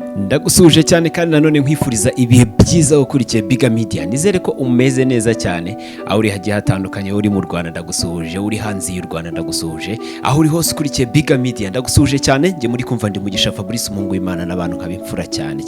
Ndagusuje cyane kandi nanone nkwifuriza ibihe byiza ukurikiye Biga Media. Nizere ko umeze neza cyane. Aho uri hagiye hatandukanye, uri mu Rwanda ndagusuje, uri hanze y'u Rwanda ndagusuje. Aho uri hose ukurikiye Biga Media ndagusuje cyane. Nge muri kumva ndi Mugisha Fabrice Mungu Imana n'abantu nkabimfura cyane.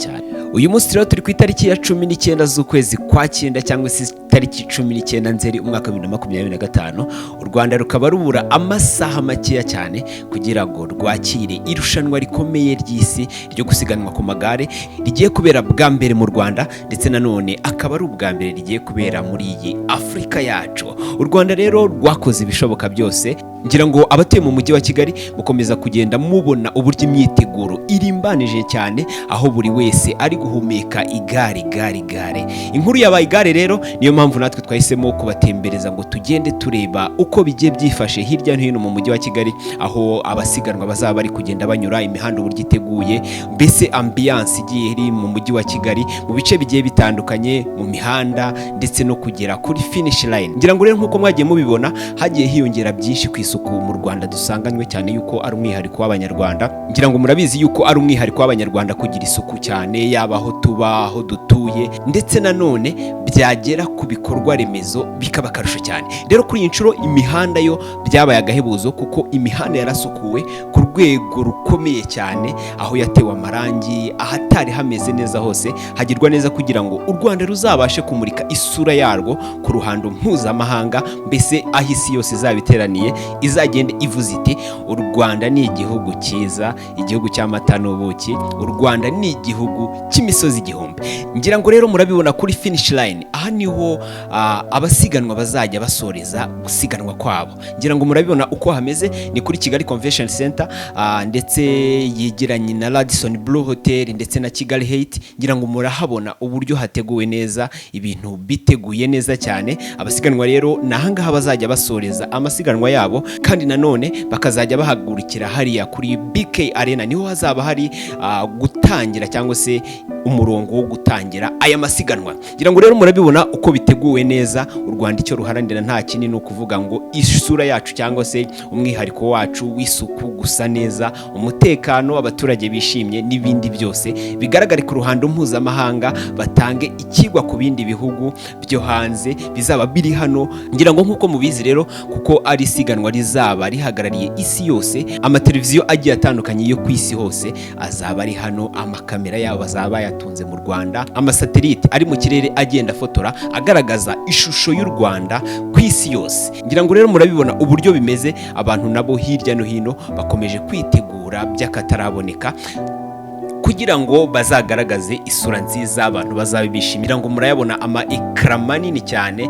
Uyu munsi rero turi ku itariki ya 19 z'ukwezi kwa 9 cyangwa se itariki 19 Nzeri umwaka 2025. U Rwanda rukaba rubura amasaha makeya cyane kugira ngo rwakire irushanwa rikomeye ry'isi ryo gusiganwa ku magare rigiye kubera bwa mbere mu Rwanda, ndetse nanone akaba ari ubwa mbere rigiye kubera muri iyi Afrika yacu. U Rwanda rero rwakoze ibishoboka byose. Ngira ngo abatuye mu mujyi wa Kigali mukomeza kugenda mubona uburyo imyiteguro irimbanije cyane, aho buri wese ari guhumeka igare. Inkuru yabaye igare rero, niyo mpamvu natwe twahisemo kubatembereza ngo tugende tureba uko bigiye byifashe hirya no hino mu mujyi wa Kigali, aho abasiganwa bazaba bari kugenda banyura imihanda uburyo iteguye, mbese ambiance igiye iri mu mujyi wa Kigali mu bice bigiye bitandukanye mu mihanda ndetse no kugera kuri finish line. Ngira ngo rero nkuko mwagiye mubibona hagiye hiyongera byinshi ku isuku mu Rwanda dusanganywe, cyane yuko ari umwihariko w'Abanyarwanda. Ngira ngo murabizi yuko ari umwihariko w'Abanyarwanda kugira isuku cyane, yaba aho tuba, aho dutuye, ndetse nanone byagera ku bikorwa remezo bikaba akarusho cyane. Rero kuri iyi nshuro imihanda yo byabaye agahebuzo, kuko imihanda yarasukuwe ku rwego rukomeye cyane, aho yatewe amarangi, ahatari hameze neza hose hagirwa neza kugira ngo u Rwanda ruzabashe kumurika isura yarwo ku ruhando mpuzamahanga, mbese aho isi yose izabiteraniye izagenda ivuze iti u Rwanda ni igihugu cyiza, igihugu cy'amata n'ubuki, u Rwanda ni igihugu cy'imisozi igihumbi. Ngira ngo rero murabibona kuri finish line, aha niho abasiganwa bazajya basoreza gusiganwa kwabo. Ngira ngo murabibona uko hameze, ni kuri Kigali Convention Center, ndetse yegeranye na Radisson Blue Hotel ndetse na Kigali Heights. Ngira ngo murahabona uburyo hateguwe neza, ibintu biteguye neza cyane. Abasiganwa rero nahangaha bazajya basoreza amasiganwa yabo, kandi nanone bakazajya bahagurukira hariya kuri BK Arena, niho hazaba hari gutangira cyangwa se umurongo wo gutangira aya masiganwa. Ngira ngo rero murabibona uko biteguwe neza. U Rwanda icyo ruharanira nta kindi ni ukuvuga ngo isura yacu cyangwa se umwihariko wacu w'isuku, gusa neza, umutekano, abaturage bishimye n'ibindi byose bigaragare ku ruhando mpuzamahanga, batange ikigwa ku bindi bihugu byo hanze bizaba biri hano. Ngira ngo nkuko mubizi rero, kuko ari isiganwa rizaba rihagarariye isi yose, amateleviziyo agiye atandukanye yo ku isi hose azaba ari hano, amakamera yabo bazaba yatunze mu Rwanda, amasatelite ari mu kirere agenda fotora agaragaza ishusho y'u Rwanda ku isi yose. Ngira ngo rero murabibona uburyo bimeze, abantu nabo hirya no hino bakomeje kwitegura by'akataraboneka kugira ngo bazagaragaze isura nziza, abantu bazabishimira. Ngo murayabona ama ekara manini cyane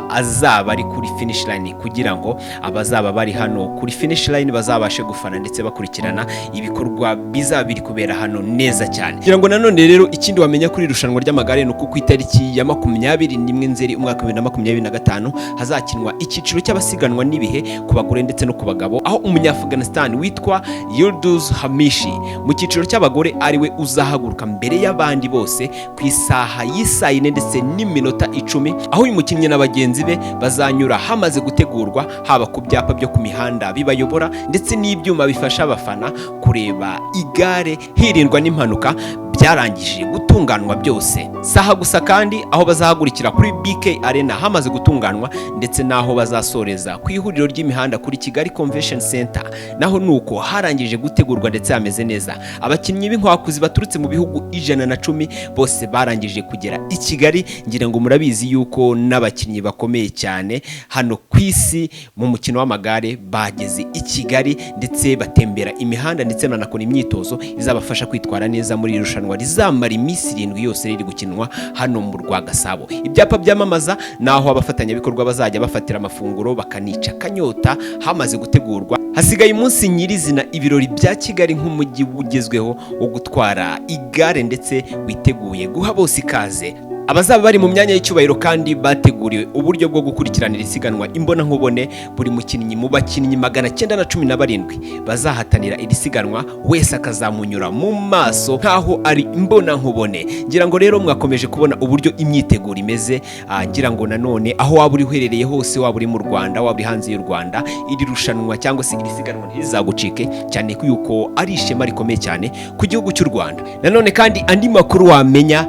azaba ari kuri finish line, kugira ngo abazaba bari hano kuri finish line bazabashe gufana ndetse bakurikirana ibikorwa bizabiri kubera hano neza cyane. Ngira ngo nanone rero ikindi wamenya kuri irushanwa ry'amagare ni uko ku itariki ya 21 Nzeri umwaka 2025 hazakinwa icyiciro cy'abasiganwa n'ibihe ku bagore ndetse no ku bagabo, aho Umunya-Afghanistan witwa Yildiz Hamishi mu cyiciro cy'abagore ariwe uzahaguruka mbere y'abandi bose ku isaha y'isaa 4 ndetse n'iminota 10, aho uyu mukinnyi na bagenzi be bazanyura hamaze gutegurwa, haba ku byapa byo ku mihanda bibayobora ndetse n'ibyuma bifasha abafana kureba igare hirindwa n'impanuka byarangije gutunganwa byose. Saha gusa kandi aho bazahagurikira kuri BK Arena hamaze gutunganwa, ndetse naho bazasoreza ku ihuriro ry'imihanda kuri Kigali Convention Center naho nuko harangije gutegurwa ndetse hameze neza. Abakinnyi b'inkwakuzi baturutse mu bihugu 110 bose barangije kugera i Kigali. Ngira ngo murabizi yuko n'abakinnyi bakomeye cyane hano ku isi mu mukino w'amagare bageze i Kigali, ndetse batembera imihanda ndetse banakora imyitozo izabafasha kwitwara neza muri irushanwa rizamara iminsi 7 yose riri gukinwa hano mu Rwagasabo. Ibyapa byamamaza naho abafatanyabikorwa bazajya bafatira amafunguro bakanica kanyota hamaze gutegurwa. Hasigaye umunsi nyirizina ibirori bya Kigali nk'umujyi ugezweho wo gutwara igare ndetse witeguye guha bose ikaze. Abazaba bari mu myanya y'icyubahiro kandi bateguriwe uburyo bwo gukurikiranira isiganwa imbona nkubone. Buri mukinnyi mu bakinnyi 917 bazahatanira iri siganwa wese akazamunyura mu maso nkaho ari imbona nkubone. Ngira ngo rero mwakomeje kubona uburyo imyiteguro imeze. Ngira ngo nanone aho waba uri uherereye hose, waba uri mu Rwanda, waba uri hanze y'u Rwanda, iri rushanwa cyangwa se iri siganwa ntirizagucike, cyane ko yuko ari ishema rikomeye cyane ku gihugu cy'u Rwanda. Nanone kandi andi makuru wamenya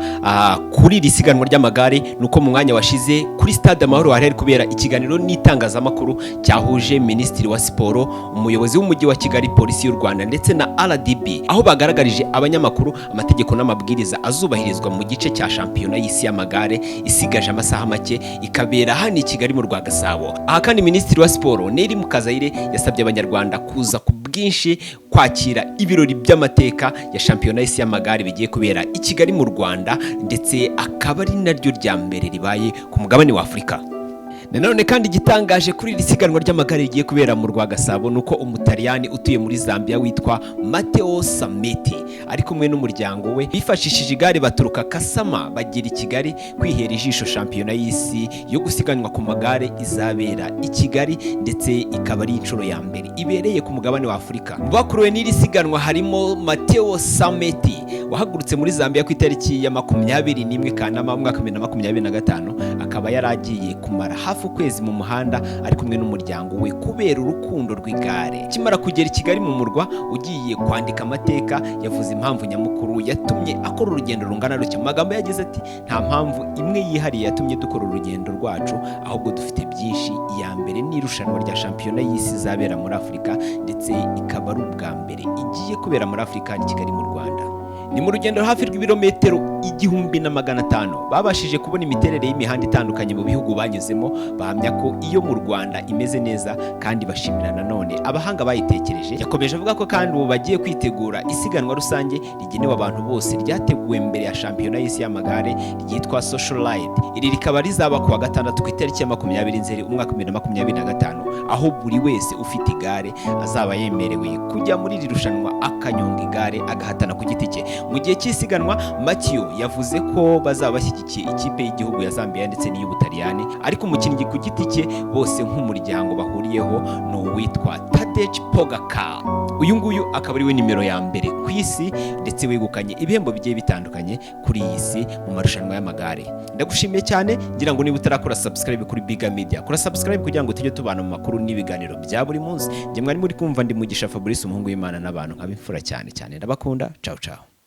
kuri iri siganwa ry'amagare nuko mu mwanya washize kuri stade Amahoro hari kubera ikiganiro n'itangazamakuru cyahuje Minisitiri wa Siporo, umuyobozi w'umujyi wa Kigali, polisi y'u Rwanda ndetse na RDB, aho bagaragarije abanyamakuru amategeko n'amabwiriza azubahirizwa mu gice cya shampiyona y'isi y'amagare isigaje amasaha make ikabera hano i Kigali mu Rwagasabo. Aha kandi Minisitiri wa Siporo Neri Mukazayire yasabye abanyarwanda kuza ku bwinshi kwakira ibirori by'amateka ya shampiyona y'isi y'amagare bigiye kubera i Kigali mu Rwanda, ndetse akaba ari naryo rya mbere ribaye ku mugabane wa Afurika. Nanone kandi gitangaje kuri iri siganwa ry'amagare rigiye kubera mu Rwagasabo nuko umutaliyani utuye muri Zambia witwa Matteo Sameti ari kumwe n'umuryango we bifashishije igare baturuka Kasama bagera i Kigali kwihera ijisho shampiyona y'isi yo gusiganwa ku magare izabera i Kigali, ndetse ikaba ari inshuro ya mbere ibereye ku mugabane wa Afurika. Mu bakuruwe n'iri siganwa harimo Matteo Sameti wahagurutse muri Zambia ku itariki ya 21 Kanama mu mwaka 2025, akaba yaragiye kumara hafi ukwezi mu muhanda ari kumwe n'umuryango we kubera urukundo rw'igare. Kimara kugera i Kigali mu murwa ugiye kwandika amateka, yavuze impamvu nyamukuru yatumye akora urugendo rungana rutyo. Mu magambo yagize ati, nta mpamvu imwe yihariye yatumye dukora urugendo rwacu, ahubwo dufite byinshi. Iya mbere ni irushanwa rya shampiyona y'isi izabera muri Afurika, ndetse ikaba ari ubwa mbere igiye kubera muri Afurika i Kigali mu Rwanda. Ni mu rugendo hafi rw'ibirometero 1500 babashije kubona imiterere y'imihanda itandukanye mu bihugu banyuzemo. Bahamya ko iyo mu Rwanda imeze neza, kandi bashimira nanone abahanga bayitekereje. Yakomeje avuga ko kandi ubu bagiye kwitegura isiganwa rusange rigenewe abantu bose ryateguwe mbere ya shampiyona y'isi y'amagare ryitwa Social Ride. Iri rikaba rizaba ku wa gatandatu ku itariki ya 20 Nzeri umwaka 2025, aho buri wese ufite igare azaba yemerewe kujya muri iri rushanwa akanyonga igare agahatana ku giti cye. Mu gihe cy'isiganwa Mathieu yavuze ko bazaba bashyigikiye ikipe y'igihugu ya Zambia ndetse n'iy'Ubutaliyani, ariko umukinnyi ku giti cye bose nk'umuryango bahuriyeho ni uwitwa Tadej Pogacar. Uyu nguyu akaba ari we nimero ya mbere ku isi, ndetse wegukanye ibihembo bigiye bitandukanye kuri iyi si mu marushanwa y'amagare. Ndagushimiye cyane, ngira ngo niba utarakora subscribe kuri Biga Media, kora subscribe kugira ngo tujye tubana mu makuru n'ibiganiro bya buri munsi. Njye mwari muri kumva ndi Mugisha Fabrice, umuhungu w'Imana n'abantu nk'abimfura cyane. Ndabakunda. Ciao ciao.